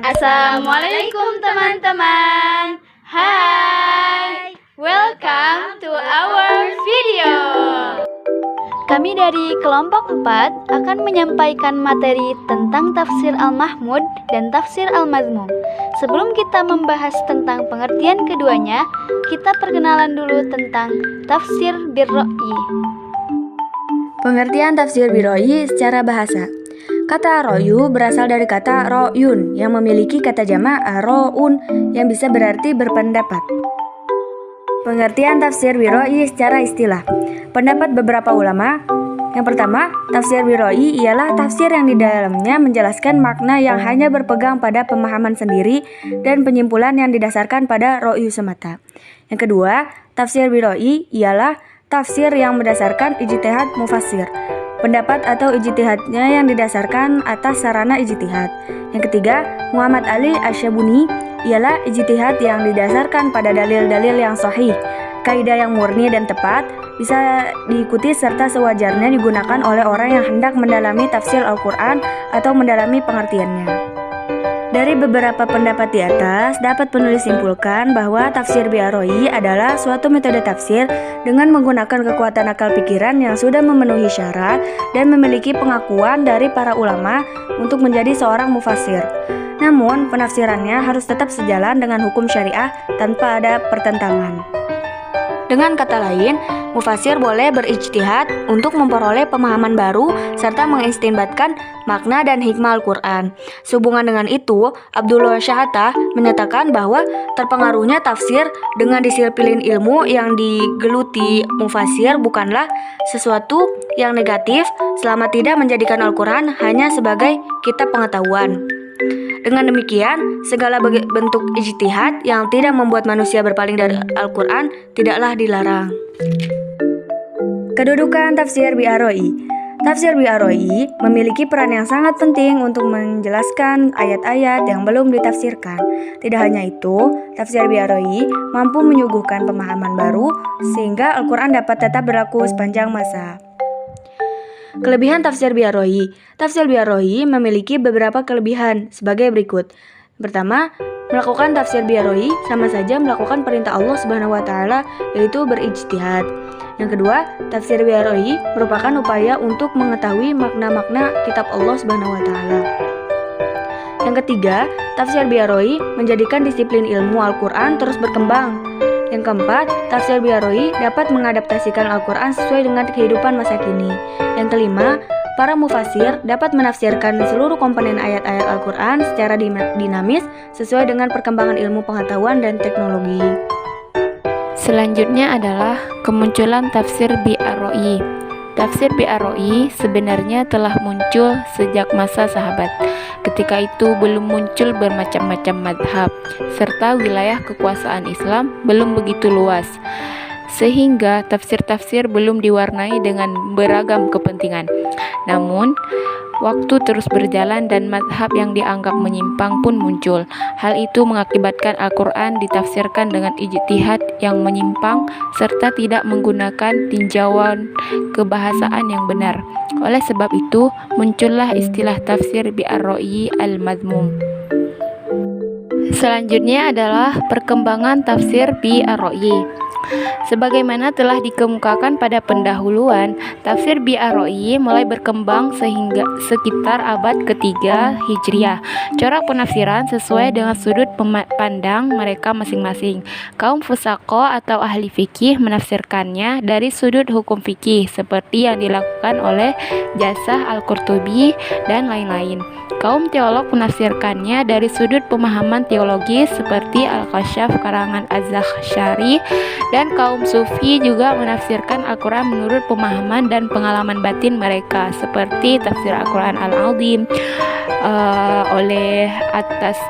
Assalamualaikum teman-teman. Hai, welcome to our video. Kami dari kelompok 4 akan menyampaikan materi tentang tafsir Al-Mahmud dan tafsir Al-Mazmum. Sebelum kita membahas tentang pengertian keduanya, kita perkenalan dulu tentang tafsir bir-ra'yi. Pengertian tafsir bir-ra'yi secara bahasa. Kata ro'yu berasal dari kata ro'yun yang memiliki kata jamak ro'un yang bisa berarti berpendapat. Pengertian tafsir bir-ra'yi secara istilah. Pendapat beberapa ulama. Yang pertama, tafsir bir-ra'yi ialah tafsir yang di dalamnya menjelaskan makna yang hanya berpegang pada pemahaman sendiri dan penyimpulan yang didasarkan pada ro'yu semata. Yang kedua, tafsir bir-ra'yi ialah tafsir yang berdasarkan ijtihad mufassir. Pendapat atau ijtihadnya yang didasarkan atas sarana ijtihad. Yang ketiga, Muhammad Ali Asy-Syabuni ialah ijtihad yang didasarkan pada dalil-dalil yang sahih. Kaidah yang murni dan tepat bisa diikuti serta sewajarnya digunakan oleh orang yang hendak mendalami tafsir Al-Quran atau mendalami pengertiannya. Dari beberapa pendapat di atas, dapat penulis simpulkan bahwa tafsir bir-ra'yi adalah suatu metode tafsir dengan menggunakan kekuatan akal pikiran yang sudah memenuhi syarat dan memiliki pengakuan dari para ulama untuk menjadi seorang mufassir. Namun, penafsirannya harus tetap sejalan dengan hukum syariah tanpa ada pertentangan. Dengan kata lain, mufassir boleh berijtihad untuk memperoleh pemahaman baru serta mengistinbatkan makna dan hikmah Al-Quran. Sehubungan dengan itu, Abdullah Syahata menyatakan bahwa terpengaruhnya tafsir dengan disiplin ilmu yang digeluti mufassir bukanlah sesuatu yang negatif selama tidak menjadikan Al-Quran hanya sebagai kitab pengetahuan. Dengan demikian, segala bentuk ijtihad yang tidak membuat manusia berpaling dari Al-Quran tidaklah dilarang. Kedudukan tafsir bir-ra'yi. Tafsir bir-ra'yi memiliki peran yang sangat penting untuk menjelaskan ayat-ayat yang belum ditafsirkan. Tidak hanya itu, tafsir bir-ra'yi mampu menyuguhkan pemahaman baru sehingga Al-Quran dapat tetap berlaku sepanjang masa. Kelebihan tafsir bir-ra'yi. Tafsir bir-ra'yi memiliki beberapa kelebihan sebagai berikut. Pertama, melakukan tafsir bir-ra'yi sama saja melakukan perintah Allah Subhanahu wa taala, yaitu berijtihad. Yang kedua, tafsir bir-ra'yi merupakan upaya untuk mengetahui makna-makna kitab Allah Subhanahu wa taala. Yang ketiga, tafsir bir-ra'yi menjadikan disiplin ilmu Al-Qur'an terus berkembang. Yang keempat, tafsir bir-ra'yi dapat mengadaptasikan Al-Quran sesuai dengan kehidupan masa kini. Yang kelima, para mufassir dapat menafsirkan seluruh komponen ayat-ayat Al-Quran secara dinamis sesuai dengan perkembangan ilmu pengetahuan dan teknologi. Selanjutnya adalah kemunculan tafsir bir-ra'yi. Tafsir bir-ra'yi sebenarnya telah muncul sejak masa sahabat. Ketika itu belum muncul bermacam-macam madhab, serta wilayah kekuasaan Islam belum begitu luas, sehingga tafsir-tafsir belum diwarnai dengan beragam kepentingan. Namun, waktu terus berjalan dan madhab yang dianggap menyimpang pun muncul. Hal itu mengakibatkan Al-Quran ditafsirkan dengan ijtihad yang menyimpang serta tidak menggunakan tinjauan kebahasaan yang benar. Oleh sebab itu, muncullah istilah tafsir bir-ra'yi al-mazmum. Selanjutnya adalah perkembangan tafsir bir-ra'yi. Sebagaimana telah dikemukakan pada pendahuluan, tafsir bir-ra'yi mulai berkembang sehingga sekitar abad ketiga Hijriah. Corak penafsiran sesuai dengan sudut pandang mereka masing-masing. Kaum fusaqo atau ahli fikih menafsirkannya dari sudut hukum fikih seperti yang dilakukan oleh Jasah Al-Qurtubi dan lain-lain. Kaum teolog menafsirkannya dari sudut pemahaman teologis seperti Al-Kashaf karangan Az-Zakhsyari, dan kaum sufi juga menafsirkan Al-Quran menurut pemahaman dan pengalaman batin mereka seperti tafsir Al-Quran Al-Azim oleh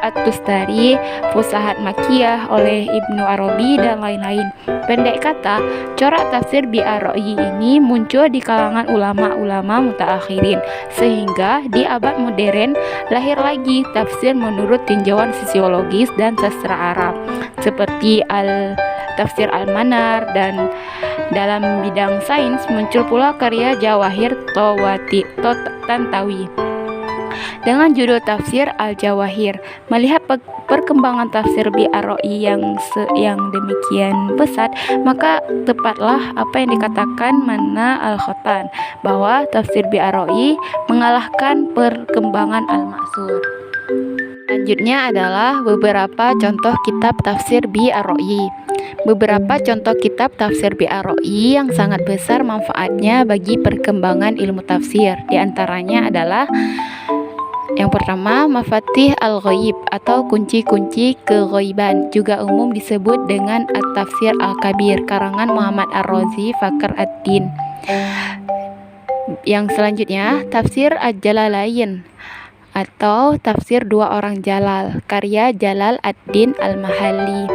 At-Tustari, Fusahat Makkiyah oleh Ibnu Arabi, dan lain-lain. Pendek kata, corak tafsir bir-ra'yi ini muncul di kalangan ulama-ulama mutaakhirin, sehingga di abad modern lahir lagi tafsir menurut tinjauan sosiologis dan sastra Arab seperti tafsir Al-Manar, dan dalam bidang sains muncul pula karya Jawahir Tantawi. dengan judul Tafsir Al-Jawahir. Melihat perkembangan tafsir Bi-ar-Ra'yi yang demikian pesat, maka tepatlah apa yang dikatakan Manna Al-Khottan, bahwa tafsir Bi-ar-Ra'yi mengalahkan perkembangan Al-Ma'sur. Selanjutnya adalah beberapa contoh kitab tafsir Bi-ar-Ra'yi. Beberapa contoh kitab tafsir Bi-ar-Ra'yi yang sangat besar manfaatnya bagi perkembangan ilmu tafsir. Di antaranya adalah yang pertama, Mafatih Al-Ghaib atau kunci-kunci keghaiban, juga umum disebut dengan At-Tafsir Al-Kabir, karangan Muhammad Ar-Razi Fakhr ad-Din. Yang selanjutnya, Tafsir Al-Jalalain atau Tafsir Dua Orang Jalal, karya Jalal ad-Din Al-Mahalli.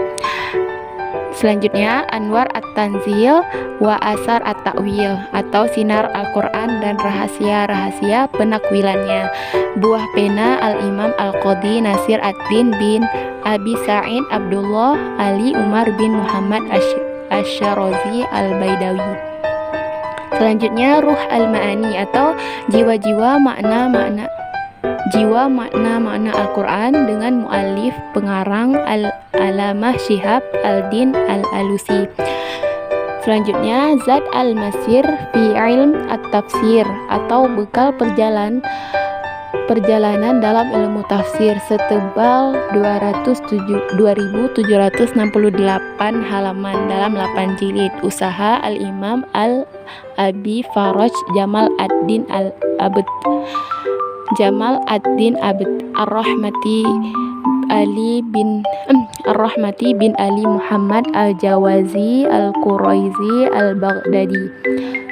Selanjutnya, Anwar At-Tanzil wa Asar At-Ta'wil atau Sinar Al-Quran dan rahasia-rahasia penakwilannya, buah pena Al-Imam Al-Qadhi Nasir ad-Din bin Abi Sa'id Abdullah Ali Umar bin Muhammad Asy-Syarazi Al-Baidawi. Selanjutnya, Ruh Al-Ma'ani atau jiwa-jiwa makna-makna Al-Quran dengan mu'alif pengarang Al-Alamah Syihab Al-Din Al-Alusi. Selanjutnya, Zad Al-Masir fi Ilm At-Tafsir atau bekal perjalanan dalam ilmu tafsir, setebal 2768 halaman dalam 8 jilid, usaha Al-Imam Al-Abi Faraj Jamal ad-Din Abd Ar-Rahmati bin Ali Muhammad Al-Jawazi Al-Quraizi Al-Baghdadi.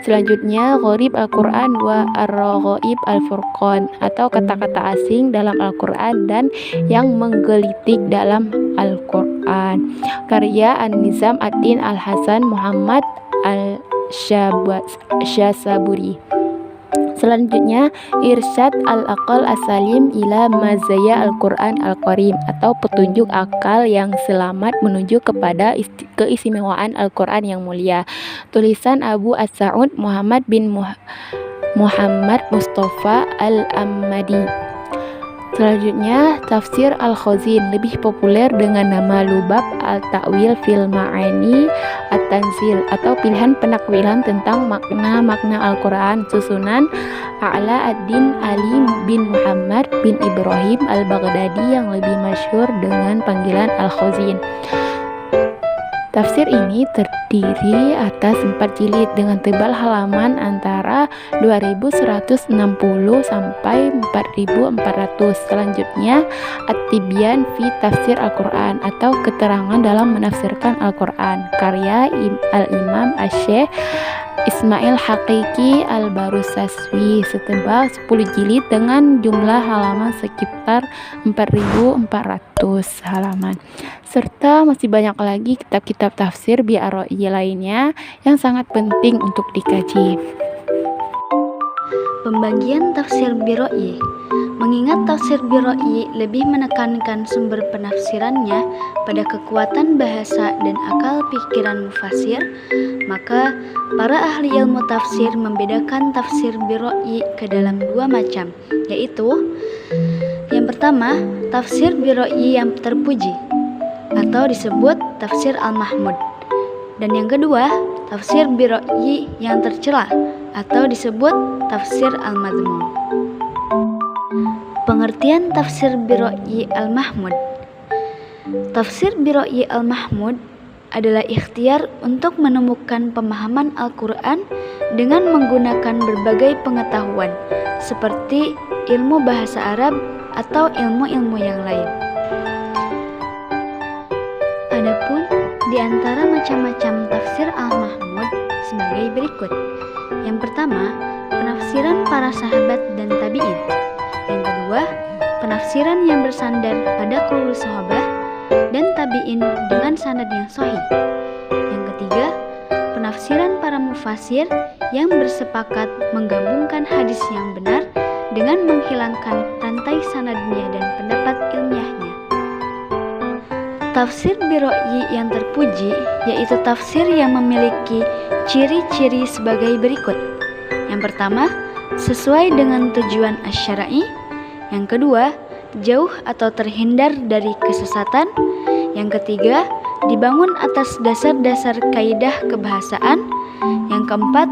Selanjutnya, Gharib Al-Quran wa Ar-Raghaib Al-Furqan atau kata-kata asing dalam Al-Quran dan yang menggelitik dalam Al-Quran, karya An-Nizam ad-Din Al-Hasan Muhammad Al-Syasaburi. Selanjutnya, Irsyad Al-Aqal As-Salim ila Mazaya Al-Quran Al-Karim atau petunjuk akal yang selamat menuju kepada keistimewaan Al-Quran yang mulia, tulisan Abu As-Sa'ud Muhammad bin Muhammad Mustafa Al-Ammadi. Selanjutnya, Tafsir Al-Khazin, lebih populer dengan nama Lubab Al-Ta'wil fil Ma'ani At-Tanzil atau pilihan penakwilan tentang makna-makna Al-Quran, susunan A'la ad-Din Ali bin Muhammad bin Ibrahim Al-Baghdadi yang lebih masyhur dengan panggilan Al-Khazin. Tafsir ini terdiri atas 4 jilid dengan tebal halaman antara 2160 sampai 4400. Selanjutnya, At-Tibyan fi Tafsir Al-Quran atau keterangan dalam menafsirkan Al-Quran, karya Al-Imam Asy-Syaikh Ismail Haqiqi Al-Barusaswi, setebal 10 jilid dengan jumlah halaman sekitar 4400 halaman. Serta masih banyak lagi kitab-kitab tafsir Bi-ar-Ra'yi lainnya yang sangat penting untuk dikaji. Pembagian tafsir Bi-ar-Ra'yi. Mengingat tafsir Bi-ar-Ra'yi lebih menekankan sumber penafsirannya pada kekuatan bahasa dan akal pikiran mufasir, maka para ahli ilmu tafsir membedakan tafsir Bi-ar-Ra'yi ke dalam 2 macam, yaitu yang pertama, tafsir Bi-ar-Ra'yi yang terpuji atau disebut tafsir Al-Mahmud, dan yang kedua, tafsir Bi-ar-Ra'yi yang tercela atau disebut tafsir Al-Madhmum. Pengertian tafsir Bi-ar-Ra'yi Al-Mahmud. Tafsir Bi-ar-Ra'yi Al-Mahmud adalah ikhtiar untuk menemukan pemahaman Al-Quran dengan menggunakan berbagai pengetahuan seperti ilmu bahasa Arab atau ilmu-ilmu yang lain. Adapun di antara macam-macam tafsir Al-Mahmud sebagai berikut. Yang pertama, penafsiran para sahabat dan tabi'in. Yang kedua, penafsiran yang bersandar pada qaulus sahabah dan tabi'in dengan sanad yang sahih. Yang ketiga, penafsiran para mufasir yang bersepakat menggabungkan hadis yang benar dengan menghilangkan rantai sanadnya dan pendapat ilmiahnya. Tafsir Bi-ar-Ra'yi yang terpuji yaitu tafsir yang memiliki ciri-ciri sebagai berikut. Yang pertama, sesuai dengan tujuan asy-syar'i. Yang kedua, jauh atau terhindar dari kesesatan. Yang ketiga, dibangun atas dasar-dasar kaidah kebahasaan. Yang keempat,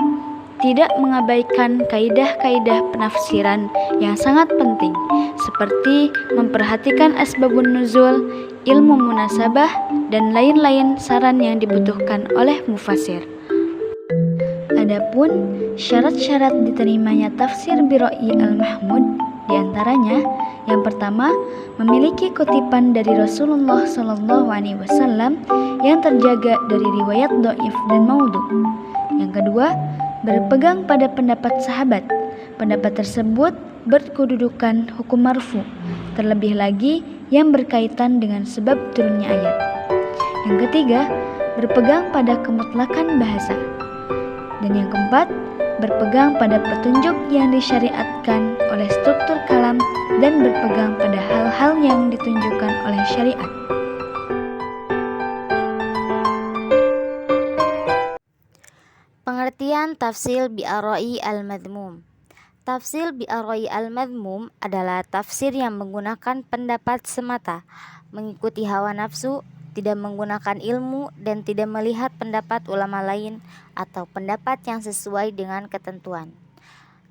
tidak mengabaikan kaidah-kaidah penafsiran yang sangat penting, seperti memperhatikan asbabun nuzul, ilmu munasabah, dan lain-lain saran yang dibutuhkan oleh mufasir. Adapun syarat-syarat diterimanya tafsir biroi al-mahmud diantaranya, yang pertama, memiliki kutipan dari Rasulullah SAW yang terjaga dari riwayat dhaif dan maudhu. Yang kedua, berpegang pada pendapat sahabat. Pendapat tersebut berkedudukan hukum marfu, terlebih lagi yang berkaitan dengan sebab turunnya ayat. Yang ketiga, berpegang pada kemutlakan bahasa. Dan yang keempat, berpegang pada petunjuk yang disyariatkan oleh struktur kalam dan berpegang pada hal-hal yang ditunjukkan oleh syariat. Pengertian tafsir bi'arai al-madmum. Tafsir bi'arai al-madmum adalah tafsir yang menggunakan pendapat semata, mengikuti hawa nafsu, tidak menggunakan ilmu, dan tidak melihat pendapat ulama lain atau pendapat yang sesuai dengan ketentuan.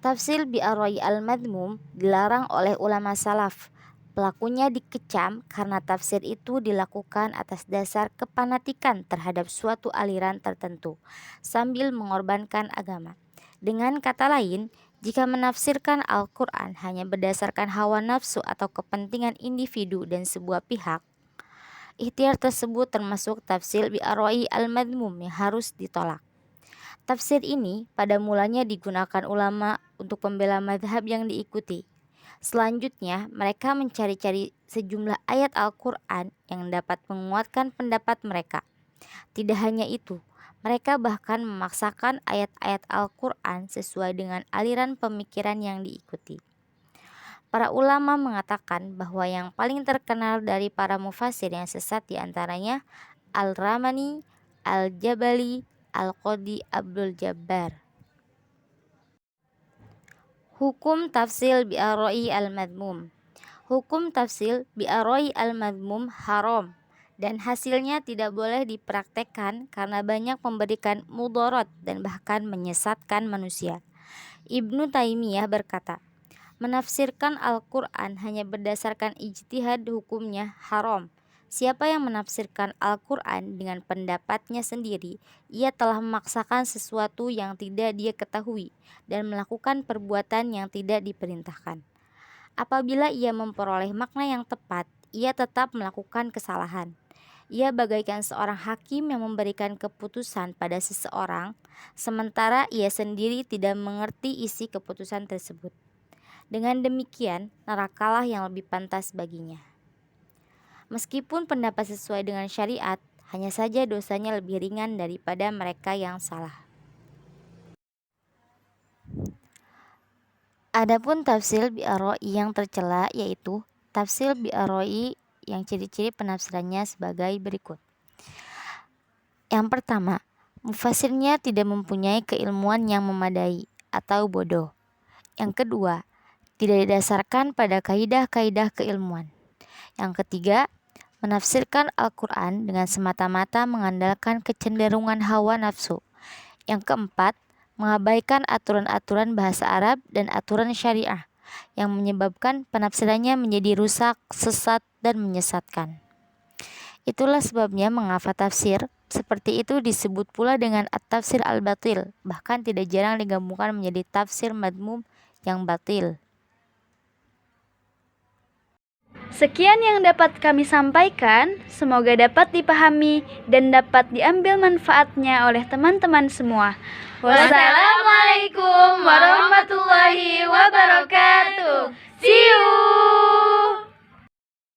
Tafsir bi'arai al-madmum dilarang oleh ulama salaf. Pelakunya dikecam karena tafsir itu dilakukan atas dasar kepanatikan terhadap suatu aliran tertentu, sambil mengorbankan agama. Dengan kata lain, jika menafsirkan Al-Quran hanya berdasarkan hawa nafsu atau kepentingan individu dan sebuah pihak, ikhtiar tersebut termasuk tafsir bi'arai al-madmum yang harus ditolak. Tafsir ini pada mulanya digunakan ulama untuk pembela madhab yang diikuti. Selanjutnya, mereka mencari-cari sejumlah ayat Al-Quran yang dapat menguatkan pendapat mereka. Tidak hanya itu, mereka bahkan memaksakan ayat-ayat Al-Quran sesuai dengan aliran pemikiran yang diikuti. Para ulama mengatakan bahwa yang paling terkenal dari para mufasir yang sesat diantaranya Al-Ramani, Al-Jabali, Al-Qadi Abdul Jabbar. Hukum tafsir bi'arai al-madmum. Hukum tafsir bi'arai al-madmum haram dan hasilnya tidak boleh dipraktekkan karena banyak memberikan mudarat dan bahkan menyesatkan manusia. Ibnu Taimiyah berkata, menafsirkan Al-Quran hanya berdasarkan ijtihad hukumnya haram. Siapa yang menafsirkan Al-Quran dengan pendapatnya sendiri, ia telah memaksakan sesuatu yang tidak dia ketahui dan melakukan perbuatan yang tidak diperintahkan. Apabila ia memperoleh makna yang tepat, ia tetap melakukan kesalahan. Ia bagaikan seorang hakim yang memberikan keputusan pada seseorang, sementara ia sendiri tidak mengerti isi keputusan tersebut. Dengan demikian, nerakalah yang lebih pantas baginya. Meskipun pendapat sesuai dengan syariat, hanya saja dosanya lebih ringan daripada mereka yang salah. Adapun tafsir bi'arai yang tercela yaitu tafsir bi'arai yang ciri-ciri penafsirannya sebagai berikut. Yang pertama, mufasirnya tidak mempunyai keilmuan yang memadai atau bodoh. Yang kedua, tidak didasarkan pada kaidah-kaidah keilmuan. Yang ketiga, menafsirkan Al-Quran dengan semata-mata mengandalkan kecenderungan hawa nafsu. Yang keempat, mengabaikan aturan-aturan bahasa Arab dan aturan syariah yang menyebabkan penafsirannya menjadi rusak, sesat, dan menyesatkan. Itulah sebabnya mengapa tafsir seperti itu disebut pula dengan at-tafsir al-batil, bahkan tidak jarang digabungkan menjadi tafsir madmum yang batil. Sekian yang dapat kami sampaikan, semoga dapat dipahami dan dapat diambil manfaatnya oleh teman-teman semua. Wassalamualaikum warahmatullahi wabarakatuh. See you!